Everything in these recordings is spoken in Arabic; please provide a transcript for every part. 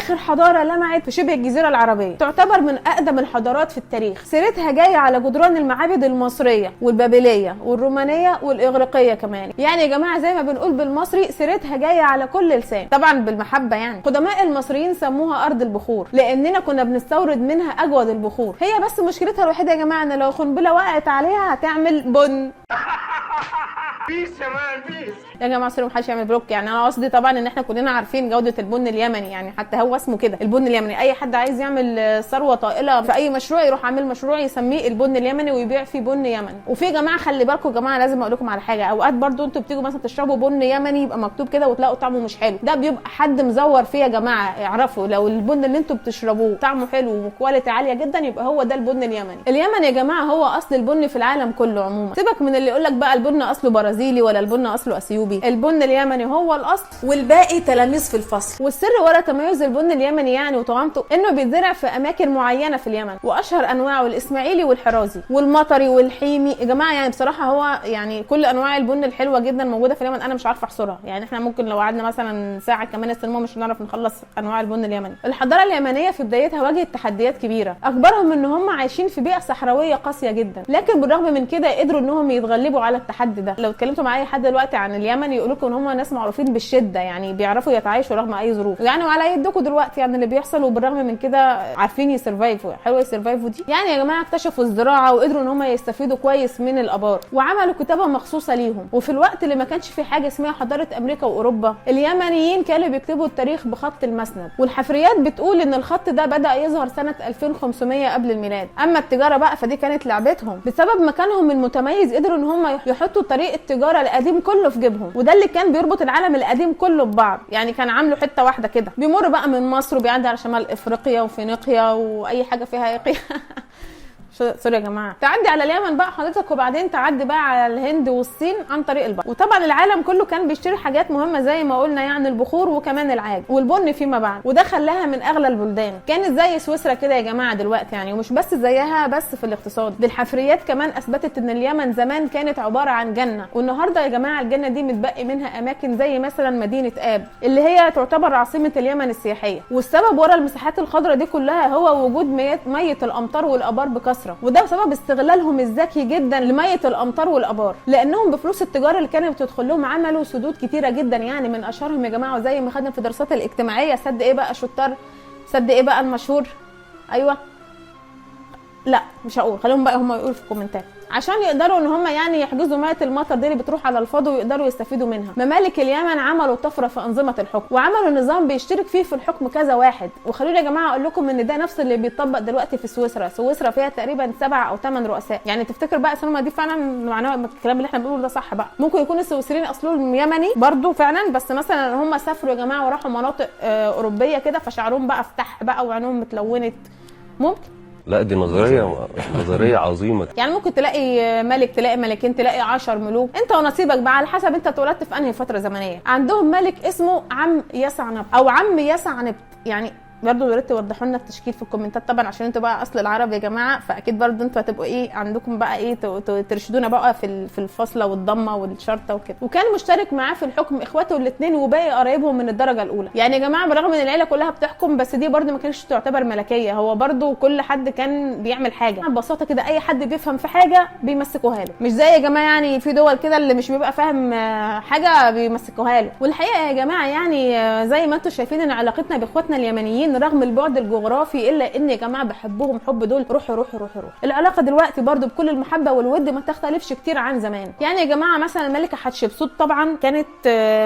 اخر حضاره لمعت في شبه الجزيره العربيه، تعتبر من اقدم الحضارات في التاريخ، سيرتها جايه على جدران المعابد المصريه والبابليه والرومانيه والاغريقيه كمان. يعني يا جماعه زي ما بنقول بالمصري سيرتها جايه على كل لسان، طبعا بالمحبه. يعني قدماء المصريين سموها ارض البخور لاننا كنا بنستورد منها اجود البخور. هي بس مشكلتها الوحيده يا جماعه ان لو قنبله وقعت عليها هتعمل بن. بيس يا مان بيس يا جماعه سوري محدش يعمل بلوك. يعني انا قصدي طبعا ان احنا كلنا عارفين جوده البن اليمني، يعني حتى هو اسمه كده البن اليمني. اي حد عايز يعمل ثروه طائله في اي مشروع يروح عامل مشروع يسميه البن اليمني ويبيع فيه بن يمني. وفي يا جماعه خلي بالكم يا جماعه، لازم اقول لكم على حاجه، اوقات برضو انتوا بتيجوا مثلا تشربوا بن يمني يبقى مكتوب كده وتلاقوا طعمه مش حلو، ده بيبقى حد مزور فيه يا جماعه. اعرفوا لو البن اللي انتوا بتشربوه طعمه حلو وكواليتي عاليه جدا يبقى هو ده البن اليمني. اليمن يا جماعه هو اصل البن في العالم كله عموما. سيبك من اللي يقول لك بقى البن اصله برازيلي ولا البن اصله اثيوبي، البن اليمني هو الاصل والباقي تلاميذ في الفصل. والسر ورا تميز البن اليمني يعني وطعامته انه بيتزرع في اماكن معينه في اليمن، واشهر انواعه الاسماعيلي والحرازي والمطري والحيمي يا جماعه. يعني بصراحه هو يعني كل انواع البن الحلوه جدا موجوده في اليمن، انا مش عارفه احصرها. يعني احنا ممكن لو قعدنا مثلا ساعه كمان السينما مش هنعرف نخلص انواع البن اليمني. الحضاره اليمنيه في بدايتها واجهت تحديات كبيره، اكبرهم ان هم عايشين في بيئه صحراويه قاسيه جدا، لكن بالرغم من كده قدروا انهم يتغلبوا على التحدي ده. لو اتكلمتوا مع اي حد دلوقتي عن اليمن يقول لكم ان هم ناس معروفين بالشده، يعني بيعرفوا يتعايشوا رغم اي ظروف. يعني وعلى يدكم دلوقتي يعني اللي بيحصل، وبالرغم من كده عارفين يسرفايفوا. حلوه يسرفايفوا دي. يعني يا جماعه اكتشفوا الزراعه وقدروا ان هم يستفيدوا كويس من الابار، وعملوا كتابه مخصوصه ليهم. وفي الوقت اللي ما كانش في حاجه اسمها حضاره امريكا واوروبا، اليمنيين كانوا بيكتبوا التاريخ بخط المسند، والحفريات بتقول ان الخط ده بدا يظهر سنه 2500 قبل الميلاد. اما التجاره بقى فدي كانت لعبتهم، بسبب مكانهم المتميز قدروا ان هم يحطوا طريق التجاره القديم كله في جيبهم، وده اللي كان بيربط العالم القديم كله ببعض. يعني كان عامله حته واحده كده، بيمر بقى من مصر وبيعدي على شمال افريقيا وفينيقيا واي حاجه فيها يقيا سوري يا جماعه، تعدي على اليمن بقى حضرتك، وبعدين تعدي بقى على الهند والصين عن طريق البحر. وطبعا العالم كله كان بيشتري حاجات مهمه زي ما قلنا، يعني البخور وكمان العاج والبن فيما بعد، وده خلاها من اغلى البلدان. كانت زي سويسرا كده يا جماعه دلوقتي يعني، ومش بس زيها بس في الاقتصاد. دي الحفريات كمان اثبتت ان اليمن زمان كانت عباره عن جنه، والنهارده يا جماعه الجنه دي متبقي منها اماكن زي مثلا مدينه اب اللي هي تعتبر عاصمه اليمن السياحيه. والسبب ورا المساحات الخضراء دي كلها هو وجود ميه الامطار والابار بكثره، وده بسبب استغلالهم الذكي جدا لميه الامطار والابار، لانهم بفلوس التجاره اللي كانت بتدخل لهم عملوا سدود كتيره جدا. يعني من اشهرهم يا جماعه زي ما خدنا في الدراسات الاجتماعيه، سد ايه بقى شطار؟ سد ايه بقى المشهور؟ ايوه لا مش هقول، خليهم بقى هم يقولوا في الكومنتات عشان يقدروا ان هم يعني يحجزوا ميه المطر دي اللي بتروح على الفاضي ويقدروا يستفيدوا منها. ممالك اليمن عملوا طفره في انظمه الحكم، وعملوا نظام بيشترك فيه في الحكم كذا واحد. وخلوني يا جماعه اقول لكم ان ده نفس اللي بيطبق دلوقتي في سويسرا. سويسرا فيها تقريبا 7 أو 8 رؤساء. يعني تفتكر بقى السينما دي فعلا معناه الكلام اللي احنا بنقوله ده صح بقى؟ ممكن يكون السويسريين اصلهم يمني برضو فعلا، بس مثلا هم سافروا يا جماعه وراحوا مناطق اوروبيه كده، فشعرهم بقى فتح بقى وعينهم متلونت. ممكن لا دي نظريه عظيمه. يعني ممكن تلاقي ملك، تلاقي ملكين، تلاقي 10 ملوك، انت ونصيبك بقى على حسب انت اتولدت في انهي فتره زمنيه. عندهم ملك اسمه عم يسعنبت او عم يسعنبت، يعني برضه يا ريت توضحوا لنا التشكيل في الكومنتات طبعا، عشان انتوا بقى اصل العرب يا جماعه، فاكيد برضه انتوا هتبقوا ايه عندكم بقى ايه ترشدونا بقى في الفاصله والضمه والشرطه وكده. وكان مشترك معاه في الحكم اخواته الاثنين وباقي قرايبهم من الدرجه الاولى. يعني يا جماعه بالرغم ان العيله كلها بتحكم، بس دي برضه ما كانتش تعتبر ملكيه، هو برضه كل حد كان بيعمل حاجه ببساطه كده، اي حد بيفهم في حاجه بيمسكوها له، مش زي يا جماعه يعني في دول كده اللي مش بيبقى فاهم حاجه بيمسكوها له. والحقيقه يا جماعه يعني زي ما انتوا شايفين ان علاقتنا باخواتنا اليمنيين رغم البعد الجغرافي الا ان يا جماعه بحبهم حب دول روحي روحي روحي روحي. العلاقه دلوقتي برضو بكل المحبه والود ما تختلفش كتير عن زمان. يعني يا جماعه مثلا الملكه حتشبسوت طبعا كانت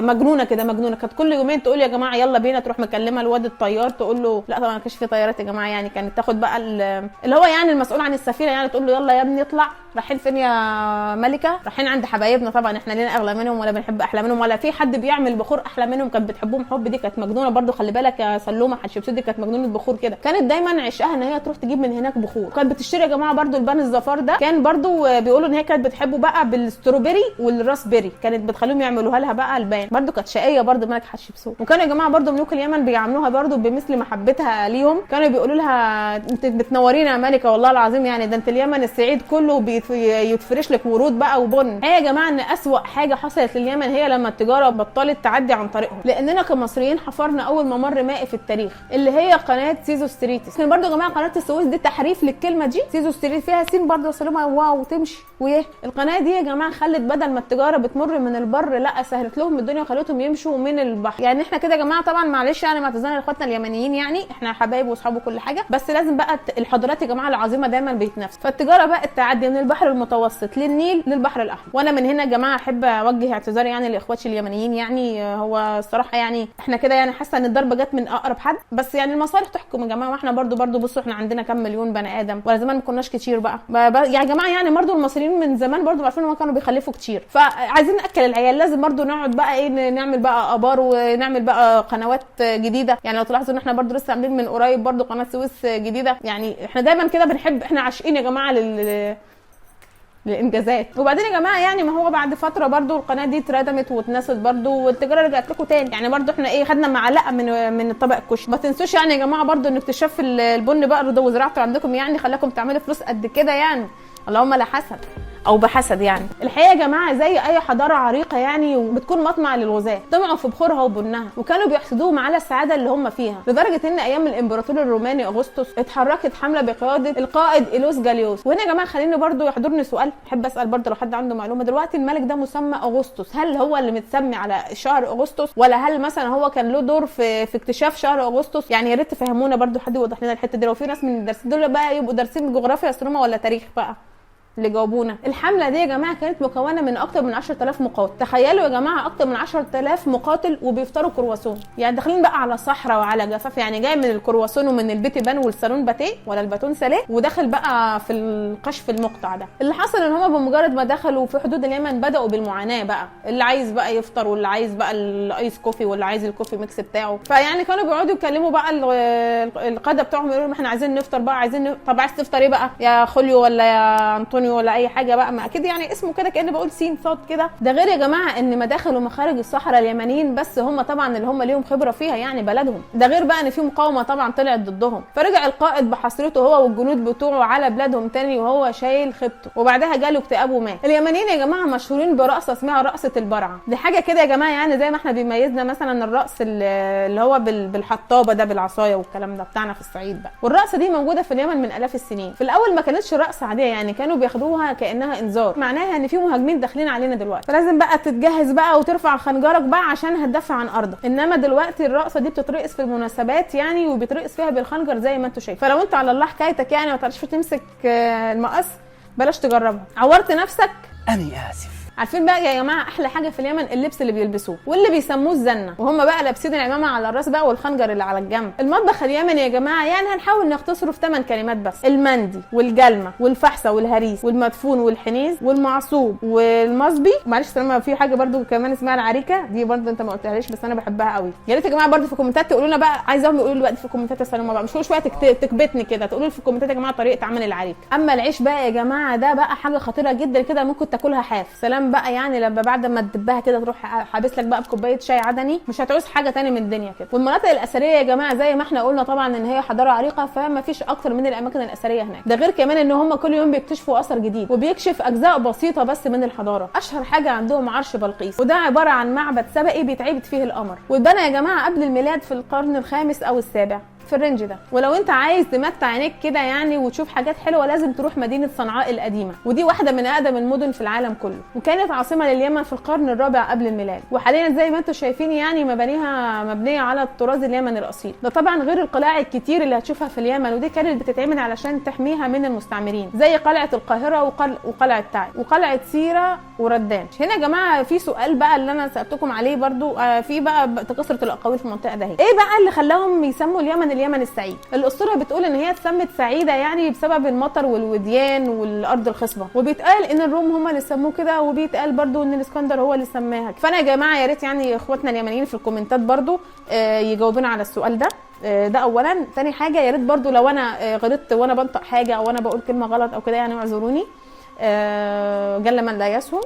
مجنونه كده، مجنونه، كانت كل يومين تقول يا جماعه يلا بينا، تروح مكلمه الواد الطيار تقول له لا طبعا ما كانش في طيارات يا جماعه، يعني كانت تاخد بقى اللي هو يعني المسؤول عن السفينه، يعني تقول له يلا يا ابني اطلع، رايحين فين يا ملكه؟ رايحين عند حبايبنا، طبعا احنا لينا اغلى منهم ولا بنحب احلى منهم ولا في حد بيعمل بخور احلى منهم، كانت بتحبهم حب. دي كانت مجنونه برضو، خلي بالك يا سلومه حتشبسوت دي كانت مجنونه بخور كده، كانت دايما عشقها ان هي تروح تجيب من هناك بخور. كانت بتشتري يا جماعه برضو البان الزفار ده، كان برضو بيقولوا ان هي كانت بتحبه بقى بالستروبري والراسبيري، كانت بتخليهم يعملوها لها بقى البان. برضو كانت شقيه برضو ملكه حتشبسوت. وكانوا يا جماعه برضو ملوك اليمن بيعاملوها برضو بمثل محبتها ليهم، كانوا بيقولوا لها انت بتنورينا يا ملكه والله العظيم، يعني ده انت اليمن السعيد كله بيتفرش لك ورود بقى وبن. هي يا جماعه ان اسوأ حاجه حصلت لليمن هي لما التجاره بطلت تعدي عن طريقهم، لاننا كمصريين حفرنا اول ممر مائي في التاريخ اللي هي قناه سيزوستريتس. كان برضو يا جماعه قناه السويس دي تحريف للكلمه دي، سيزوستريتس فيها سين برضو سلمى واو تمشي ويه. القناه دي يا جماعه خلت بدل ما التجاره بتمر من البر، لا سهلت لهم الدنيا وخلتهم يمشوا من البحر. يعني احنا كده يا جماعه طبعا معلش يعني مع اعتذارنا لاخواتنا اليمنيين، يعني احنا حبايب واصحاب وكل حاجه، بس لازم بقى الحضارات يا جماعه العظيمه دايما بيتنافسوا. فالتجاره بقى التعدي من البحر المتوسط للنيل للبحر الاحمر. وانا من هنا يا جماعه احب اوجه اعتذاري يعني لاخواتي اليمنيين، يعني هو الصراحه يعني احنا كده يعني حاسه ان الضربه جت من اقرب حد، بس يعني المصالح تحكم يا جماعه. واحنا برضو بصوا احنا عندنا كام مليون بني ادم، ولا زمان ما كناش كتير بقى يا جماعه. يعني برضو المصريين من زمان برضو عارفين ان كانوا بيخلفوا كتير، فعايزين ناكل العيال، لازم برضو نقعد بقى ايه نعمل بقى ابار ونعمل بقى قنوات جديده. يعني لو تلاحظوا ان احنا برضو لسه عاملين من قريب برضو قناه سويس جديده. يعني احنا دايما كده بنحب، احنا عاشقين يا جماعه للانجازات. وبعدين يا جماعه يعني ما هو بعد فتره برضو القناه دي اتردمت واتنست برضو والتجاره رجعت لكم تاني. يعني برضو احنا ايه خدنا معلقه من الطبق الكشري. ما تنسوش يعني يا جماعه برضو ان اكتشاف البن بقر ده وزراعته عندكم يعني خلاكم تعملوا فلوس قد كده، يعني اللهم لا حسد او بحسد. يعني الحقيقه يا جماعه زي اي حضاره عريقه يعني وبتكون مطمع للغزاة، طمعوا في بخورها وبنها وكانوا بيحسدوهم على السعاده اللي هم فيها، لدرجه ان ايام الامبراطور الروماني اغسطس اتحركت حمله بقياده القائد ايلوس جاليوس. وهنا يا جماعه خليني برضو يحضرني سؤال، احب اسال برضو لو حد عنده معلومه. دلوقتي الملك ده مسمى اغسطس، هل هو اللي متسمي على شهر اغسطس ولا هل مثلا هو كان له دور في اكتشاف شهر اغسطس؟ يعني يا ريت تفهمونا برضو، حد يوضح لنا الحته دي. لو في ناس من الدرس دول بقى يبقوا دارسين جغرافيا استروما ولا تاريخ بقى اللي جاوبونا. الحمله دي يا جماعه كانت مكونه من اكتر من 10000 مقاتل. تخيلوا يا جماعه اكتر من 10000 مقاتل وبيفطروا كرواسون، يعني داخلين بقى على صحراء وعلى جفاف، يعني جاي من الكرواسون ومن البيتي بان والسالون باتيه ولا الباتون ساليه، وداخل بقى في القشف المقطع ده. اللي حصل ان هم بمجرد ما دخلوا في حدود اليمن بداوا بالمعاناه بقى، اللي عايز بقى يفطر واللي عايز بقى الايس كوفي واللي عايز الكوفي ميكس بتاعه. فيعني كانوا بيقعدوا يكلموا بقى القاده بتوعهم يقولوا لهم احنا عايزين نفطر بقى، عايزين طب عايز تفطر ايه بقى يا خوليو ولا يا انطونيو ولا اي حاجه بقى، ما اكيد يعني اسمه كده كأني بقول سين صوت كده. ده غير يا جماعه ان مداخل ومخارج الصحراء اليمنيين بس هم طبعا اللي هم ليهم خبره فيها يعني بلدهم. ده غير بقى ان في مقاومه طبعا طلعت ضدهم. فرجع القائد بحسرته هو والجنود بتوعه على بلادهم تاني وهو شايل خيبته، وبعدها جاله اكتئاب ومات. اليمنيين يا جماعه مشهورين برقصه اسمها رقصه البرعه. دي حاجه كده يا جماعه يعني زي ما احنا بيميزنا مثلا الرقص اللي هو بالحطابه ده بالعصايه والكلام ده بتاعنا في الصعيد بقى. والرقصه دي موجوده في اليمن من الاف السنين. في الاول ما كانتش رقصه عاديه، يعني كانوا بياخدوها كانها انذار، معناها ان في مهاجمين داخلين علينا دلوقتي، فلازم بقى تتجهز بقى وترفع خنجرك بقى عشان هتدافع عن ارضك. انما دلوقتي الرقصه دي بتترقص في المناسبات يعني وبيترقص فيها بالخنجر زي ما انتوا شايفين. فلو انت على الله حكايتك يعني ما تعرفش تمسك المقص بلاش تجربها، عورت نفسك أنا آسف. عارفين بقى يا جماعه احلى حاجه في اليمن اللبس اللي بيلبسوه واللي بيسموه الزنه، وهم بقى لابسين العمامه على الراس بقى والخنجر اللي على الجنب. المطبخ اليمني يا جماعه يعني هنحاول نختصره في 8 كلمات بس: المندي والجلمه والفحسه والهريس والمدفون والحنيز والمعصوب والمصبي. معلش لما في حاجه برده كمان اسمها العريكه، دي برده انت ما قلتهاليش بس انا بحبها قوي. يا ريت يا جماعه برده في الكومنتات تقولوا لنا بقى، عايزاهم يقولوا لي بقى في الكومنتات يا سلمى بقى، مش كل شويه تكبتني كده، تقولوا لي في الكومنتات يا جماعه طريقه عمل العريكه. اما العيش بقى يا جماعه ده بقى حاجه خطيره جدا كده، ممكن تاكلها حاف. سلام بقى يعني لما بعد ما تدبها كده تروح حابس لك بقى بكوبايه شاي عدني، مش هتعوز حاجه تاني من الدنيا كده. والمناطق الاثريه يا جماعه زي ما احنا قلنا طبعا ان هي حضاره عريقه، فما فيش اكتر من الاماكن الاثريه هناك. ده غير كمان ان هم كل يوم بيكتشفوا اثر جديد وبيكشف اجزاء بسيطه بس من الحضاره. اشهر حاجه عندهم عرش بلقيس، وده عباره عن معبد سبئي بيتعبد فيه القمر، واتبنى يا جماعه قبل الميلاد في القرن الخامس او السابع في الرينج ده. ولو انت عايز تمتع عينيك كده يعني وتشوف حاجات حلوه لازم تروح مدينه صنعاء القديمه، ودي واحده من اقدم المدن في العالم كله، وكانت عاصمه لليمن في القرن الرابع قبل الميلاد. وحاليا زي ما انتم شايفين يعني مبانيها مبنيه على الطراز اليمني الاصيل. ده طبعا غير القلاع الكتير اللي هتشوفها في اليمن، ودي كانت بتتعمل علشان تحميها من المستعمرين، زي قلعه القاهره وقلعه تعز وقلعه سيره وردان. هنا يا جماعه في سؤال بقى اللي انا سالتكم عليه برضو، في بقى كثره الاقاويل في المنطقه ده. ايه بقى اللي خلاهم يسموا اليمن السعيد؟ الاسطوره بتقول ان هي اتسمت سعيده يعني بسبب المطر والوديان والارض الخصبه، وبيتقال ان الروم هم اللي سموه كده، وبيتقال برضو ان الاسكندر هو اللي سماها. فانا يا جماعه يا ريت يعني اخواتنا اليمنيين في الكومنتات برضو يجاوبونا على السؤال ده. ده اولا. تاني حاجه يا ريت برضو لو انا غلطت وانا بنطق حاجه او انا بقول كلمه غلط او كده يعني اعذروني. جل من لا يسهو.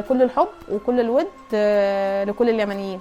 كل الحب وكل الود لكل اليمنيين.